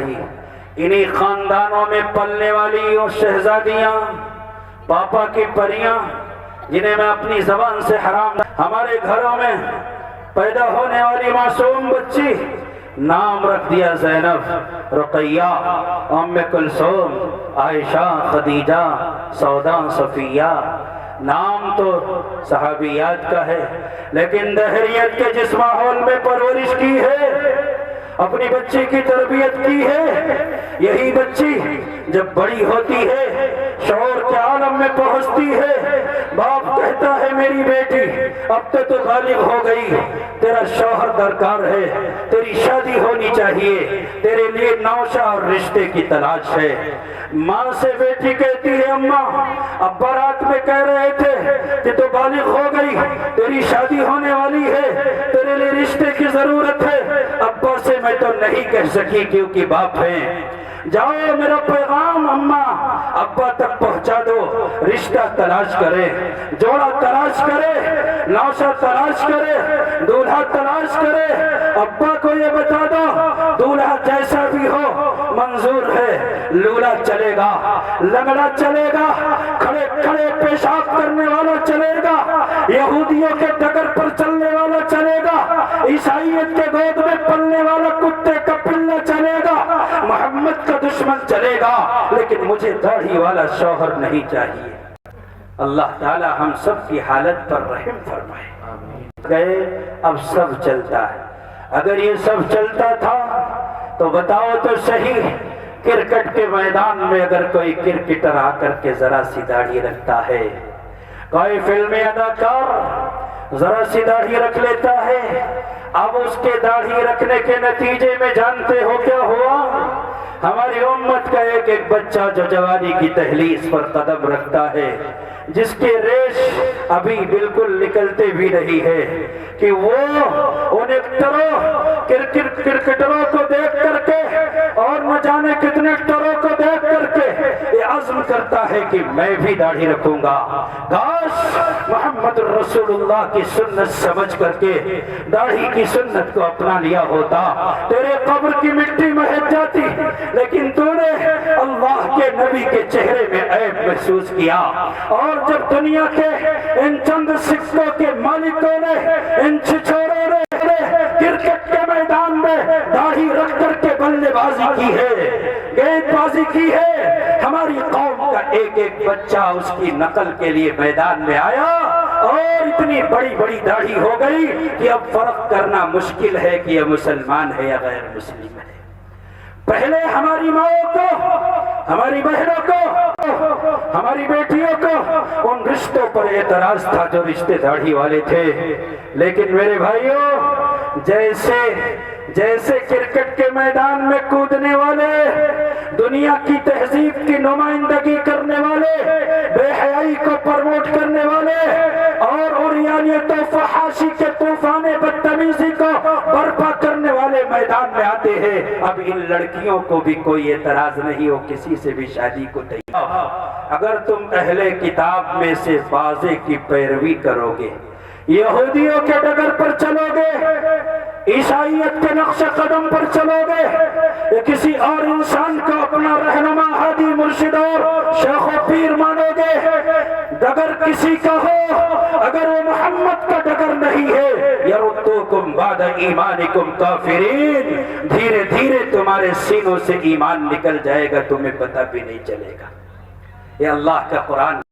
انہی خاندانوں میں پلنے والی وہ شہزادیاں، پاپا کی پریاں، جنہیں میں اپنی زبان سے حرام، ہمارے گھروں میں پیدا ہونے والی معصوم بچی، نام رکھ دیا زینب، رقیہ، ام کلثوم، عائشہ، خدیجہ، سودا، صفیہ۔ نام تو صحابیات کا ہے، لیکن دہریت کے جس ماحول میں پرورش کی ہے، اپنی بچی کی تربیت کی ہے، یہی بچی جب بڑی ہوتی ہے، شعور کے عالم میں پہنچتی ہے، باپ کہتا ہے میری بیٹی اب تو بالغ ہو گئی، تیرا شوہر درکار ہے، تیری شادی ہونی چاہیے، تیرے لیے نوشہ اور رشتے کی تلاش ہے۔ ماں سے بیٹی کہتی ہے اماں ابا رات میں کہہ رہے تھے کہ تو بالغ ہو گئی، تیری شادی ہونے والی ہے، تیرے لیے رشتے کی ضرورت ہے۔ ابا سے میں تو نہیں کہہ سکی کیونکہ باپ ہیں، جاؤ میرا پیغام اماں ابا تک پہنچا دو، رشتہ تلاش کرے، جوڑا تلاش کرے، نوشہ تلاش کرے، دولہا تلاش کرے۔ ابا کو یہ بتا دو دولہا جیسا بھی ہو منظور ہے، لولا چلے گا، لنگڑا چلے گا، کھڑے کھڑے پیشاب کرنے والا چلے گا، یہودیوں کے ڈگر پر چلنے والا چلے گا، عیسائیت کے گود میں پلنے والا کتے کا پلہ چلے گا، محمد کا دشمن چلے گا، لیکن مجھے داڑھی والا شوہر نہیں چاہیے۔ اللہ تعالی ہم سب کی حالت پر رحم فرمائے۔ گئے اب سب چلتا ہے، اگر یہ سب چلتا تھا تو بتاؤ تو صحیح، کرکٹ کے میدان میں اگر کوئی کرکٹر آ کر کے ذرا سی داڑھی رکھتا ہے، کوئی فلمی اداکار ذرا سی داڑھی رکھ لیتا ہے، اب اس کے داڑھی رکھنے کے نتیجے میں جانتے ہو کیا ہوا؟ ہماری امت کا ایک ایک بچہ جو جوانی کی دہلیز پر قدم رکھتا ہے، جس کے ریش ابھی بالکل نکلتے بھی نہیں ہے، کہ وہ ان کرکٹروں کو دیکھ کر کے اور نہ جانے کتنے ایکٹروں کو دیکھ کر کے یہ عزم کرتا ہے کہ میں بھی داڑھی رکھوں گا۔ کاش محمد رسول اللہ کی سنت سمجھ کر کے داڑھی کی سنت کو اپنا لیا ہوتا، تیرے قبر کی مٹی مہک جاتی، لیکن تو نے اللہ کے نبی کے چہرے میں عیب محسوس کیا، اور جب دنیا کے ان چند سکوں کے مالکوں نے، ان چھچوروں نے کرکٹ کے میدان میں داڑھی رکھ کر کے بلے بازی کی ہے، گیند بازی کی ہے، ہماری قوم کا ایک ایک بچہ اس کی نقل کے لیے میدان میں آیا، اور اتنی بڑی بڑی داڑھی ہو گئی کہ اب فرق کرنا مشکل ہے کہ یہ مسلمان ہے یا غیر مسلم ہے۔ پہلے ہماری ماؤں کو، ہماری بہنوں کو، ہماری بیٹیوں کو ان رشتوں پر اعتراض تھا جو رشتے داڑھی والے تھے، لیکن میرے بھائیوں جیسے کرکٹ کے میدان میں کودنے والے، دنیا کی تہذیب کی نمائندگی کرنے والے، بے حیائی کو پروموٹ کرنے والے، اور عریانیت و فحاشی کے طوفان بدتمیزی کو برپا کرنے والے میدان میں آتے ہیں، اب ان لڑکیوں کو بھی کوئی اعتراض نہیں ہو کسی سے بھی شادی کو تیار۔ اگر تم اہل کتاب میں سے بازے کی پیروی کرو گے، یہودیوں کے ڈگر پر چلو گے، عیسائیت کے نقش قدم پر چلو گے، یا کسی اور انسان کو اپنا رہنما، ہادی، مرشد اور شیخ و پیر مانو گے، ڈگر کسی کا ہو، اگر وہ محمد کا ڈگر نہیں ہے، یردوکم بعد ایمانکم کافرین، دھیرے دھیرے تمہارے سینوں سے ایمان نکل جائے گا، تمہیں پتہ بھی نہیں چلے گا۔ یہ اللہ کا قرآن